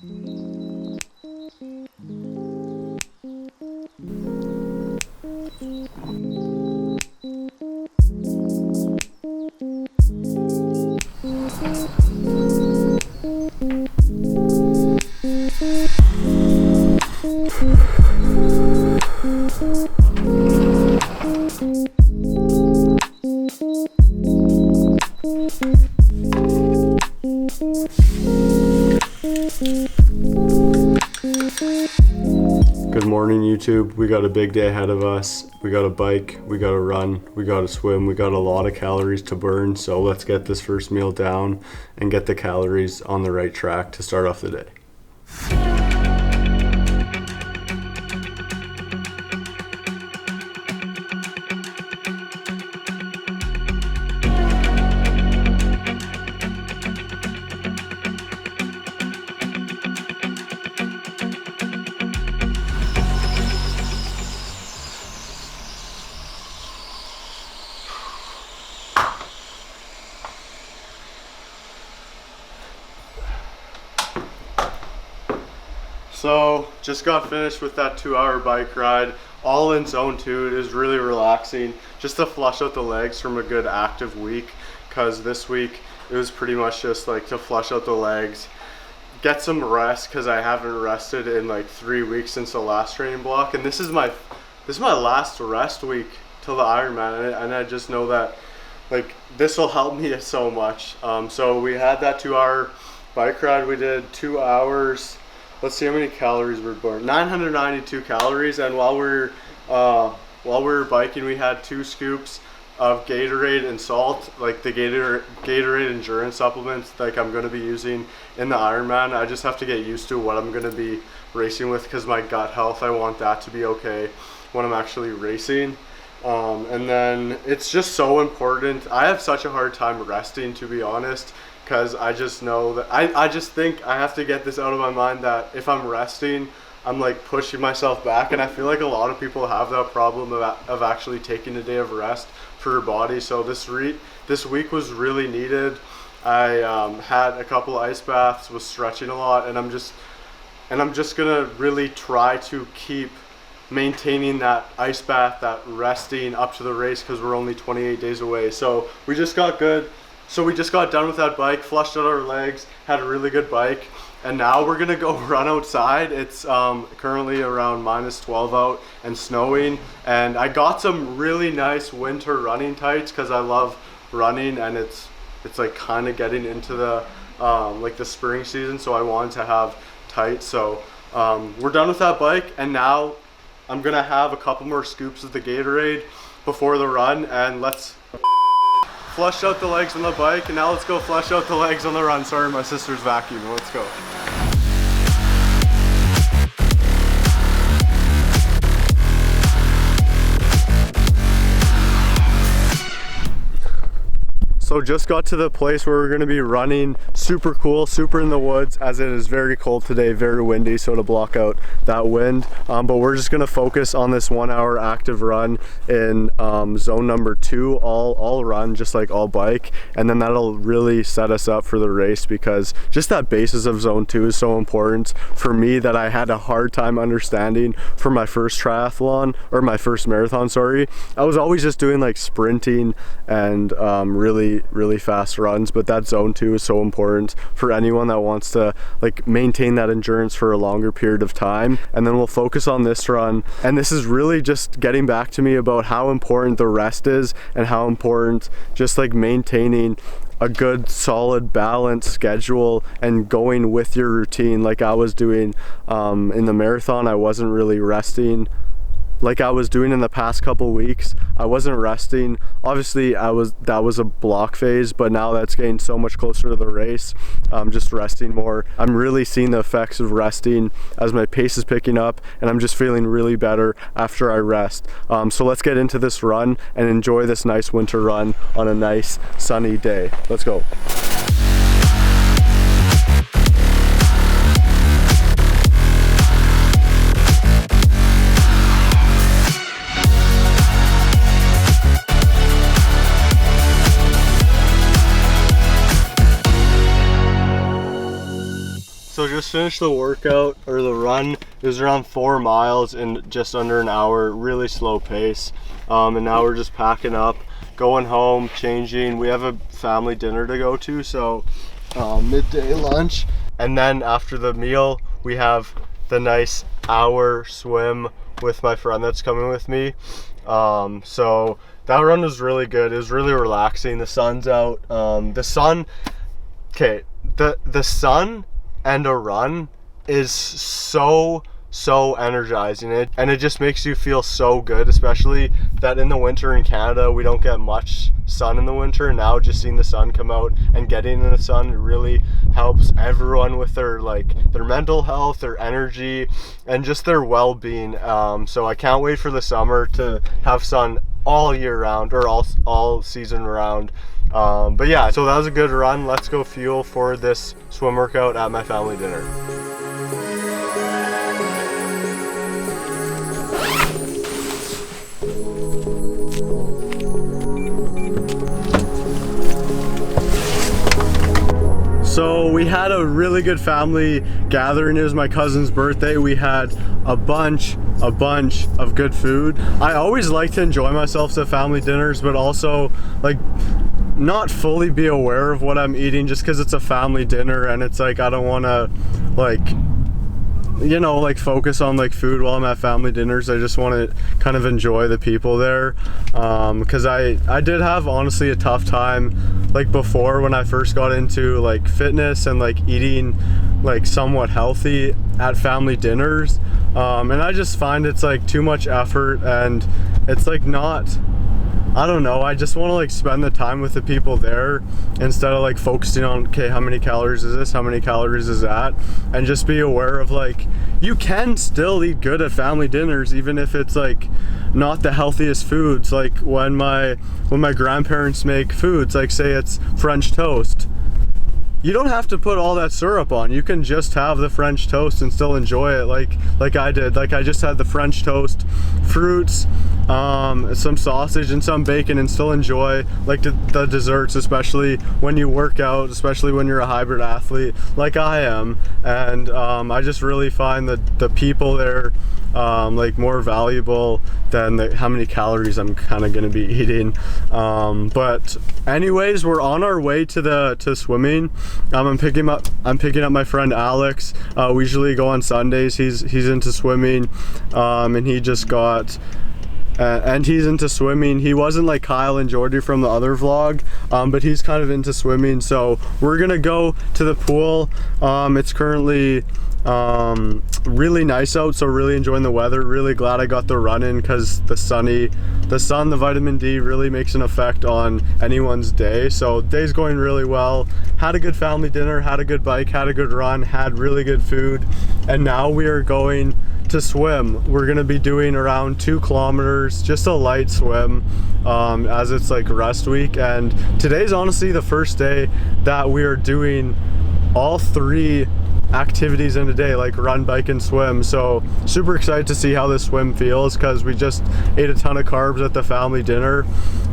Good morning, YouTube. We got a big day ahead of us. We got a bike, we got to run, we got to swim, we got a lot of calories to burn. So let's get this first meal down and get the calories on the right track to start off the day. So just got finished with that 2-hour bike ride, all in zone 2. It is really relaxing just to flush out the legs from a good active week, because this week it was pretty much just like to flush out the legs, get some rest, because I haven't rested in like 3 weeks since the last training block, and this is my last rest week till the Ironman, and I just know that like this will help me so much. So we had that 2-hour bike ride. We did 2 hours. Let's see how many calories we burned. 992 calories, and while we were biking, we had 2 scoops of Gatorade and salt, like the Gatorade endurance supplements like I'm going to be using in the Ironman. I just have to get used to what I'm going to be racing with, because my gut health, I want that to be okay when I'm actually racing. And then it's just so important. I have such a hard time resting, to be honest, because I just know that I just think I have to get this out of my mind that if I'm resting, I'm like pushing myself back, and I feel like a lot of people have that problem of actually taking a day of rest for your body. So this week was really needed. I had a couple ice baths, was stretching a lot, and I'm just gonna really try to keep maintaining that ice bath, that resting up to the race, because we're only 28 days away. So we just got done with that bike, flushed out our legs, had a really good bike, and now we're gonna go run outside. It's currently around -12 out and snowing, and I got some really nice winter running tights because I love running, and it's like kind of getting into the like the spring season, so I wanted to have tights. So we're done with that bike, and now I'm gonna have a couple more scoops of the Gatorade before the run, and let's flush out the legs on the bike, and now let's go flush out the legs on the run. Sorry, my sister's vacuuming. Let's go. So just got to the place where we're going to be running. Super cool, super in the woods, as it is very cold today, very windy, so to block out that wind. But we're just going to focus on this 1-hour active run in zone number 2, all run, just like all bike, and then that'll really set us up for the race, because just that basis of zone 2 is so important for me that I had a hard time understanding for my first triathlon, or my first marathon, sorry. I was always just doing like sprinting and really fast runs, but that zone 2 is so important for anyone that wants to like maintain that endurance for a longer period of time. And then we'll focus on this run, and this is really just getting back to me about how important the rest is, and how important just like maintaining a good solid balanced schedule and going with your routine. Like I was doing in the marathon, I wasn't really resting like I was doing in the past couple weeks. I wasn't resting. Obviously that was a block phase, but now that's getting so much closer to the race. I'm just resting more. I'm really seeing the effects of resting as my pace is picking up, and I'm just feeling really better after I rest. So let's get into this run and enjoy this nice winter run on a nice sunny day. Let's go. So just just finished the workout, or the run. It was around 4 miles in just under an hour, really slow pace. And now we're just packing up, going home, changing. We have a family dinner to go to, so midday lunch. And then after the meal, we have the nice hour swim with my friend that's coming with me. So that run was really good. It was really relaxing. The sun's out. The sun and a run is so energizing, and it just makes you feel so good, especially that in the winter in Canada we don't get much sun in the winter. Now just seeing the sun come out and getting in the sun, it really helps everyone with their mental health, their energy, and just their well-being. So I can't wait for the summer to have sun all year round, or all season round. But yeah, so that was a good run. Let's go fuel for this swim workout at my family dinner. So we had a really good family gathering. It was my cousin's birthday. We had a bunch of good food. I always like to enjoy myself at family dinners, but also not fully be aware of what I'm eating, just because it's a family dinner and it's I don't want to focus on food while I'm at family dinners. I just want to kind of enjoy the people there, because I did have honestly a tough time before, when I first got into fitness and eating somewhat healthy at family dinners, and I just find it's too much effort, and it's not, I don't know, I just want to spend the time with the people there instead of focusing on, okay, how many calories is this, how many calories is that, and just be aware of you can still eat good at family dinners, even if it's not the healthiest foods. When my grandparents make foods, say it's French toast, you don't have to put all that syrup on. You can just have the French toast and still enjoy it like I did. I just had the French toast, fruits, some sausage and some bacon, and still enjoy the desserts, especially when you work out, especially when you're a hybrid athlete like I am. And I just really find that the people there more valuable than how many calories I'm kind of gonna be eating. But anyways, we're on our way to swimming. I'm picking up my friend Alex. We usually go on Sundays. He's into swimming, and he just got and he's into swimming. He wasn't like Kyle and Jordy from the other vlog, but he's kind of into swimming. So we're gonna go to the pool. It's currently really nice out, so really enjoying the weather. Really glad I got the run in, because the sun, the vitamin D really makes an effect on anyone's day. So day's going really well. Had a good family dinner, had a good bike, had a good run, had really good food, and now we are going to swim. We're gonna be doing around 2 kilometers, just a light swim, as it's rest week. And today's honestly the first day that we are doing all 3 activities in a day, run, bike, and swim. So super excited to see how this swim feels, because we just ate a ton of carbs at the family dinner,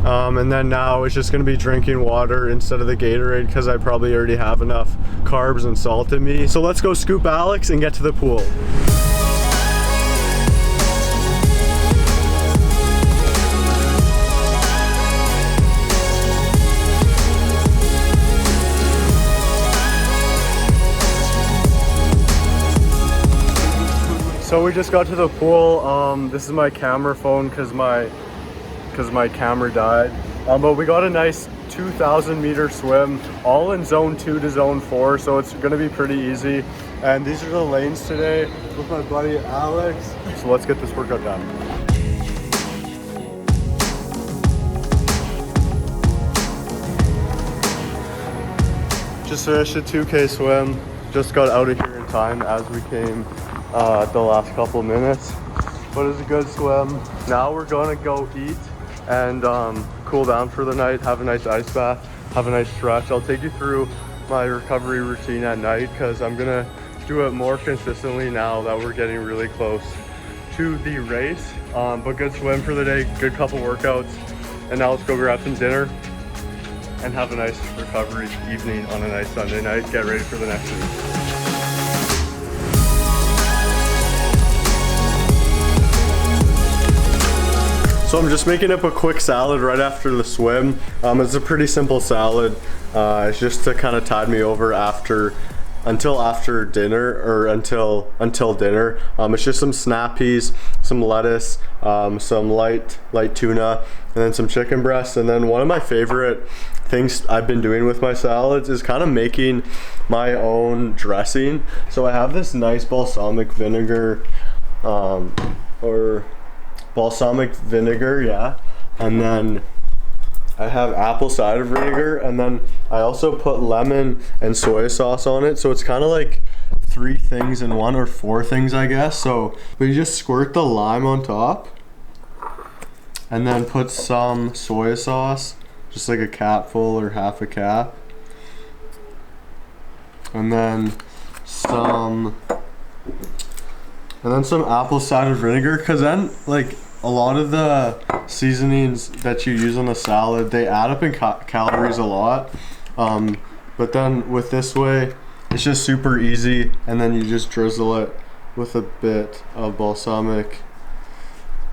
and then now it's just going to be drinking water instead of the Gatorade, because I probably already have enough carbs and salt in me. So let's go scoop Alex and get to the pool. So we just got to the pool. This is my camera phone, because my camera died. But we got a nice 2,000 meter swim, all in zone 2 to zone 4, so it's gonna be pretty easy. And these are the lanes today with my buddy Alex. So let's get this workout done. Just finished a 2K swim. Just got out of here in time as we came the last couple minutes, but it was a good swim. Now we're gonna go eat and cool down for the night, have a nice ice bath, have a nice stretch. I'll take you through my recovery routine at night, because I'm gonna do it more consistently now that we're getting really close to the race. But good swim for the day, good couple workouts, and now let's go grab some dinner and have a nice recovery evening on a nice Sunday night. Get ready for the next week. So I'm just making up a quick salad right after the swim. It's a pretty simple salad. It's just to kind of tide me over until after dinner, or until dinner. It's just some snap peas, some lettuce, some light tuna, and then some chicken breast. And then one of my favorite things I've been doing with my salads is kind of making my own dressing. So I have this nice balsamic vinegar, yeah, and then I have apple cider vinegar, and then I also put lemon and soy sauce on it. So it's kind of like 3 things in one, or 4 things, I guess. So we just squirt the lime on top, and then put some soy sauce, just like a capful or half a cap, and then some apple cider vinegar, because then like a lot of the seasonings that you use on the salad, they add up in calories a lot, but then with this way it's just super easy, and then you just drizzle it with a bit of balsamic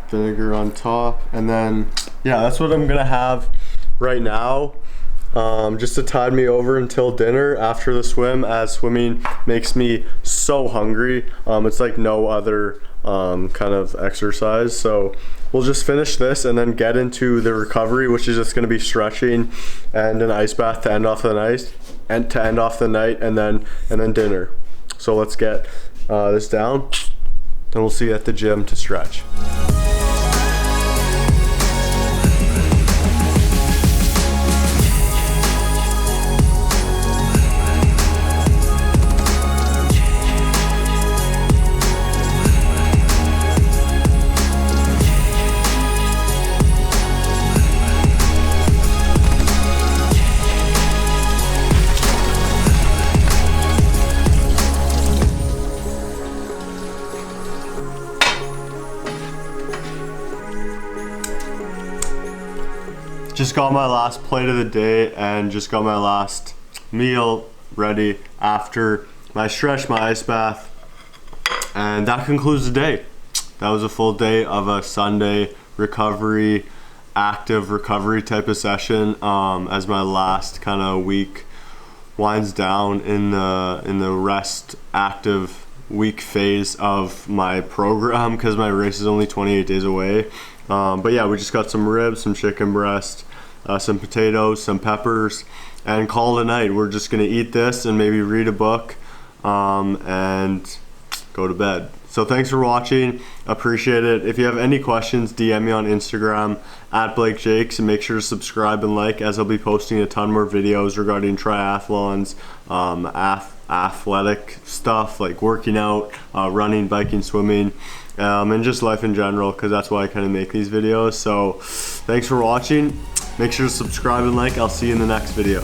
vinegar on top. And then yeah, that's what I'm gonna have right now, just to tide me over until dinner after the swim, as swimming makes me so hungry. It's like no other kind of exercise. So we'll just finish this and then get into the recovery, which is just going to be stretching and an ice bath to end off the night, and then dinner. So let's get this down, then we'll see you at the gym to stretch. Just got my last plate of the day and just got my last meal ready after my stretch, my ice bath, and that concludes the day. That was a full day of a Sunday recovery, active recovery type of session, as my last kind of week winds down in the rest active week phase of my program, because my race is only 28 days away. But yeah, we just got some ribs, some chicken breast, some potatoes, some peppers, and call it a night. We're just gonna eat this and maybe read a book, and go to bed. So thanks for watching, appreciate it. If you have any questions, DM me on Instagram @BlakeJakes, and make sure to subscribe and like, as I'll be posting a ton more videos regarding triathlons, athletic stuff like working out, running, biking, swimming, and just life in general, because that's why I kind of make these videos. So thanks for watching. Make sure to subscribe and like. I'll see you in the next video.